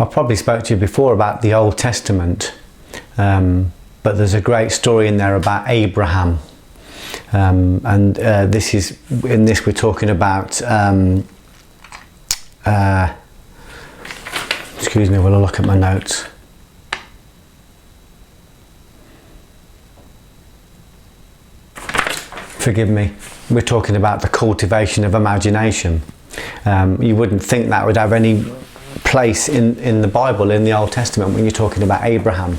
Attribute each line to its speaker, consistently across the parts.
Speaker 1: I probably spoke to you before about the Old Testament, but there's a great story in there about Abraham, and this is in this we're talking about. Excuse me while I look at my notes. Forgive me. We're talking about the cultivation of imagination. You wouldn't think that would have any place in the Bible, in the Old Testament, when you're talking about Abraham,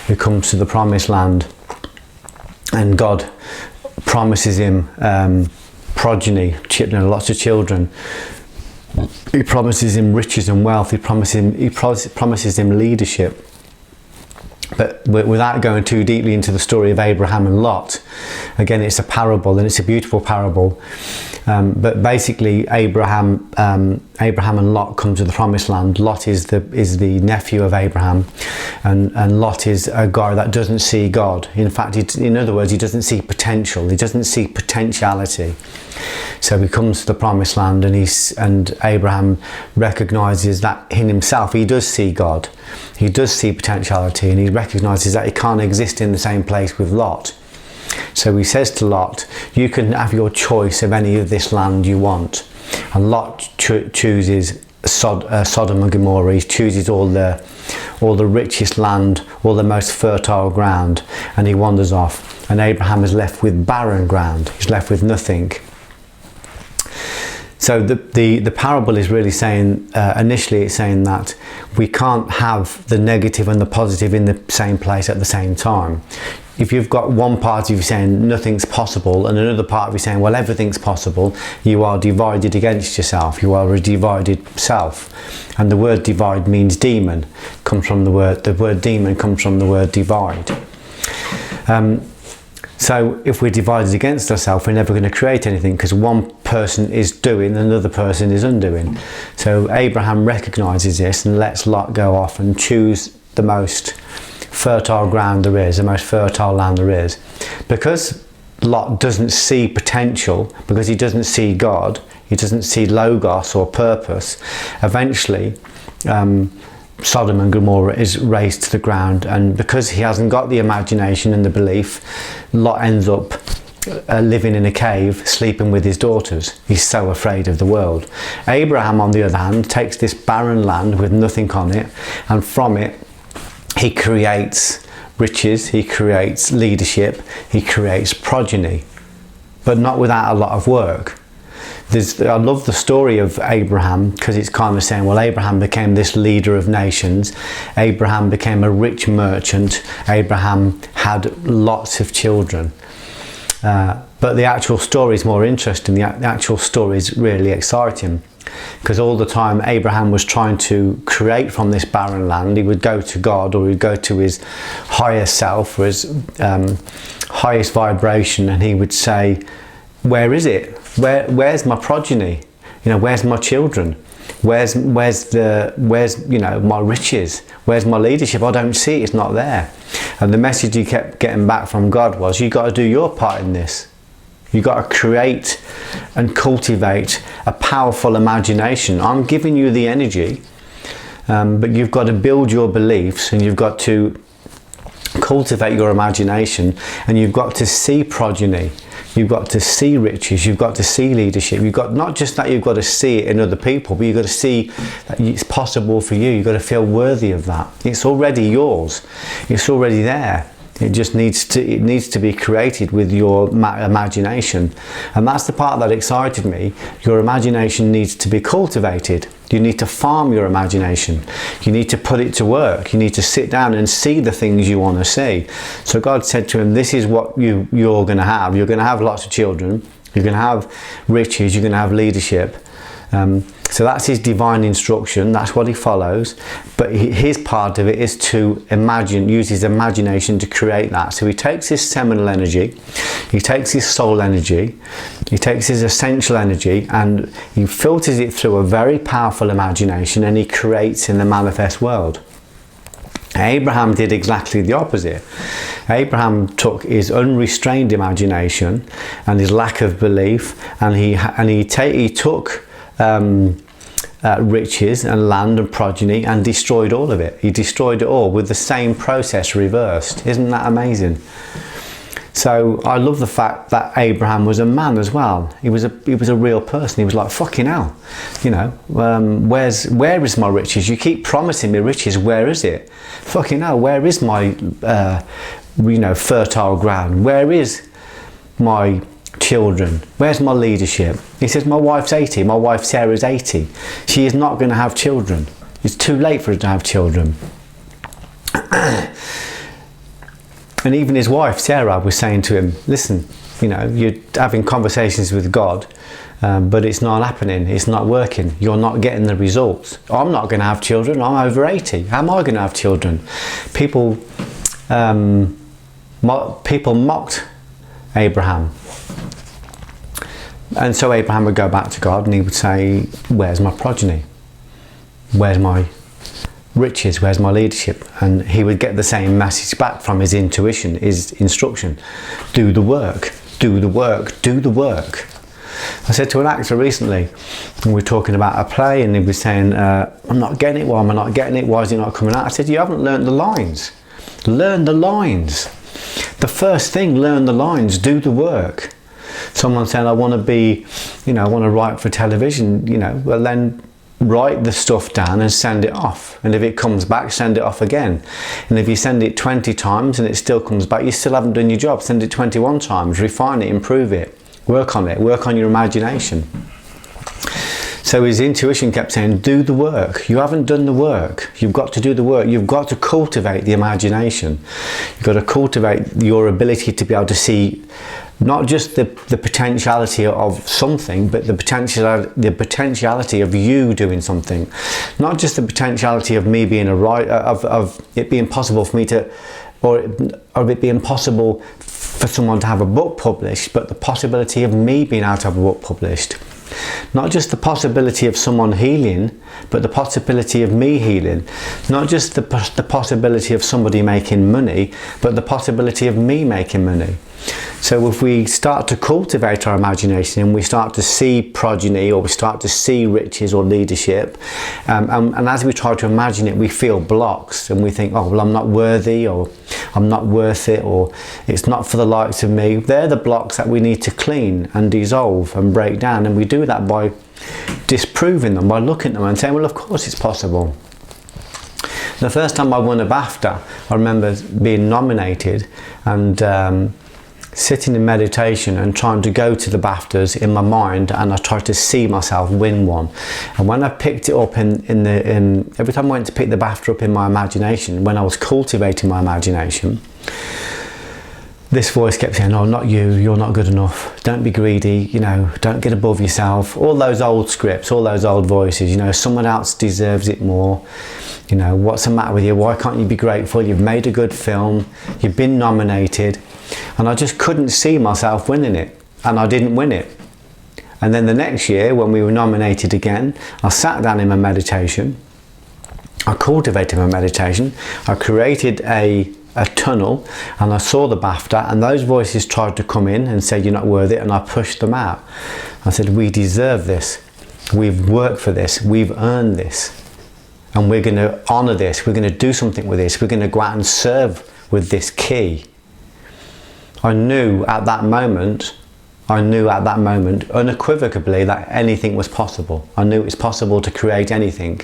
Speaker 1: who comes to the promised land, and God promises him progeny, lots of children. He promises him riches and wealth. He promises him leadership. But without going too deeply into the story of Abraham and Lot, again, it's a parable, and it's a beautiful parable. But basically, Abraham and Lot come to the promised land. Lot is the nephew of Abraham, and Lot is a guy that doesn't see God. In fact, in other words, he doesn't see potential. He doesn't see potentiality. So he comes to the promised land, and Abraham recognises that in himself he does see God. He does see potentiality, and he recognises that he can't exist in the same place with Lot. So he says to Lot, you can have your choice of any of this land you want. And Lot chooses Sodom and Gomorrah. He chooses all the richest land, all the most fertile ground, and he wanders off. And Abraham is left with barren ground. He's left with nothing. So the parable is really saying, initially it's saying that we can't have the negative and the positive in the same place at the same time. If you've got one part of you saying nothing's possible and another part of you saying, well, everything's possible, you are divided against yourself. You are a divided self. And the word divide means demon. The word demon comes from the word divide. So if we're divided against ourselves, we're never going to create anything, because one person is doing and another person is undoing. So Abraham recognises this and lets Lot go off and choose the most fertile ground there is, the most fertile land there is. Because Lot doesn't see potential, because he doesn't see God, he doesn't see logos or purpose, eventually Sodom and Gomorrah is razed to the ground, and because he hasn't got the imagination and the belief, Lot ends up living in a cave, sleeping with his daughters. He's so afraid of the world. Abraham, on the other hand, takes this barren land with nothing on it, and from it he creates riches, he creates leadership, he creates progeny, but not without a lot of work. I love the story of Abraham, because it's kind of saying, well, Abraham became this leader of nations. Abraham became a rich merchant. Abraham had lots of children. But the actual story is more interesting. The actual story is really exciting, because all the time Abraham was trying to create from this barren land. He would go to God, or he'd go to his higher self, or his highest vibration, and he would say, where is it? Where's my progeny? Where's my children? Where's my riches? Where's my leadership? I don't see it. It's not there. And the message he kept getting back from God was, you got to do your part in this. You got to create and cultivate a powerful imagination. I'm giving you the energy, but you've got to build your beliefs, and you've got to cultivate your imagination, and you've got to see progeny. You've got to see riches, you've got to see leadership. You've got, not just that you've got to see it in other people, but you've got to see that it's possible for you. You've got to feel worthy of that. It's already yours. It's already there. It just needs to be created with your imagination. And that's the part that excited me. Your imagination needs to be cultivated. You need to farm your imagination. You need to put it to work. You need to sit down and see the things you want to see. So God said to him, this is what you're going to have. You're going to have lots of children. You're going to have riches. You're going to have leadership. So that's his divine instruction. That's what he follows. But his part of it is to use his imagination to create that. So he takes his seminal energy, he takes his soul energy, he takes his essential energy, and he filters it through a very powerful imagination, and he creates in the manifest world. Abraham did exactly the opposite. Abraham took his unrestrained imagination and his lack of belief, and he took riches and land and progeny and destroyed all of it. He destroyed it all with the same process reversed. Isn't that amazing? So I love the fact that Abraham was a man as well. He was a real person. He was like, fucking hell, you know, where is my riches? You keep promising me riches. Where is it? Fucking hell, where is my, you know, fertile ground? Where is my children? Where's my leadership? He says, my wife's 80. My wife Sarah's 80. She is not going to have children. It's too late for her to have children. And even his wife, Sarah, was saying to him, listen, you know, you're having conversations with God, but it's not happening. It's not working. You're not getting the results. I'm not going to have children. I'm over 80. How am I going to have children? People mocked Abraham. And so Abraham would go back to God and he would say, where's my progeny? Where's my riches? Where's my leadership? And he would get the same message back from his intuition, his instruction. Do the work, do the work, do the work. I said to an actor recently, and we were talking about a play, and he was saying, I'm not getting it. Why am I not getting it? Why is it not coming out? I said, you haven't learned the lines. Learn the lines. The first thing, learn the lines, do the work. Someone said, I want to be, you know, I want to write for television, you know, well then write the stuff down and send it off. And if it comes back, send it off again. And if you send it 20 times and it still comes back, you still haven't done your job. Send it 21 times, refine it, improve it, work on your imagination. So his intuition kept saying, do the work. You haven't done the work. You've got to do the work. You've got to cultivate the imagination. You've got to cultivate your ability to be able to see not just the potentiality of something, but the potentiality of you doing something. Not just the potentiality of me being of it being possible for me to, or it being possible for someone to have a book published, but the possibility of me being able to have a book published. Not just the possibility of someone healing, but the possibility of me healing. Not just the possibility of somebody making money, but the possibility of me making money. So if we start to cultivate our imagination and we start to see progeny, or we start to see riches or leadership, and as we try to imagine it, we feel blocks and we think, oh, well, I'm not worthy, or I'm not worth it, or it's not for the likes of me. They're the blocks that we need to clean and dissolve and break down, and we do that by disproving them, by looking at them and saying, well, of course it's possible. The first time I won a BAFTA, I remember being nominated and sitting in meditation and trying to go to the BAFTAs in my mind, and I tried to see myself win one. And when I picked it up every time I went to pick the BAFTA up in my imagination, when I was cultivating my imagination, this voice kept saying, oh, not you, you're not good enough, don't be greedy, you know, don't get above yourself. All those old scripts, all those old voices, you know, someone else deserves it more. You know, what's the matter with you? Why can't you be grateful? You've made a good film, you've been nominated. And I just couldn't see myself winning it, and I didn't win it. And then the next year, when we were nominated again, I sat down in my meditation, I cultivated my meditation, I created a tunnel, and I saw the BAFTA, and those voices tried to come in and say, you're not worth it, and I pushed them out. I said, we deserve this, we've worked for this, we've earned this, and we're going to honour this, we're going to do something with this, we're going to go out and serve with this key. I knew at that moment unequivocally that anything was possible. I knew it was possible to create anything.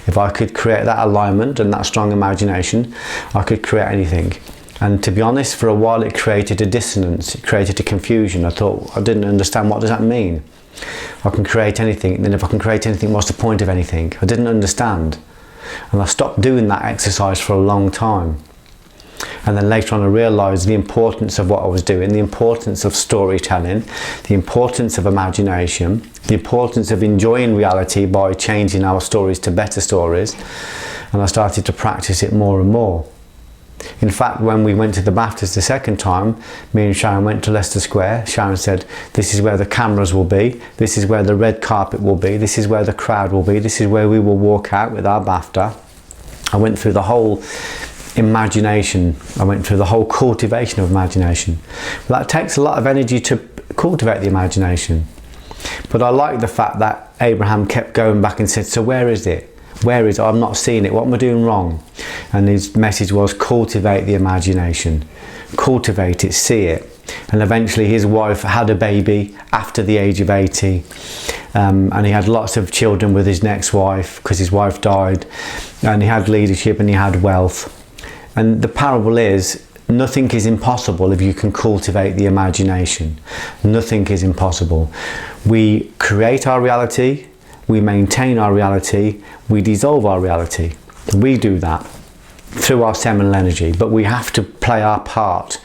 Speaker 1: If I could create that alignment and that strong imagination, I could create anything. And to be honest, for a while it created a dissonance, it created a confusion. I thought, I didn't understand, what does that mean? I can create anything, and then if I can create anything, what's the point of anything? I didn't understand. And I stopped doing that exercise for a long time. And then later on I realised the importance of what I was doing, the importance of storytelling, the importance of imagination, the importance of enjoying reality by changing our stories to better stories. And I started to practice it more and more. In fact, when we went to the BAFTAs the second time, me and Sharon went to Leicester Square. Sharon said, this is where the cameras will be, this is where the red carpet will be, this is where the crowd will be, this is where we will walk out with our BAFTA. I went through the whole imagination, I went through the whole cultivation of imagination. But that takes a lot of energy to cultivate the imagination. But I like the fact that Abraham kept going back and said, so where is it? Where is it? I'm not seeing it. What am I doing wrong? And his message was, cultivate the imagination. Cultivate it, see it. And eventually his wife had a baby after the age of 80. And he had lots of children with his next wife because his wife died. And he had leadership and he had wealth. And the parable is, nothing is impossible if you can cultivate the imagination. Nothing is impossible. We create our reality, we maintain our reality, we dissolve our reality. We do that through our seminal energy, but we have to play our part.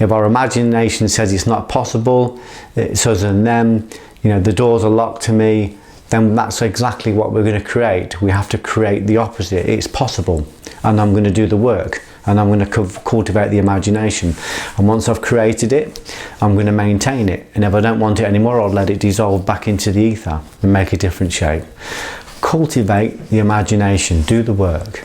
Speaker 1: If our imagination says it's not possible, it's us and them, the doors are locked to me, then that's exactly what we're going to create. We have to create the opposite. It's possible, and I'm going to do the work, and I'm going to cultivate the imagination. And once I've created it, I'm going to maintain it. And if I don't want it anymore, I'll let it dissolve back into the ether and make a different shape. Cultivate the imagination, do the work.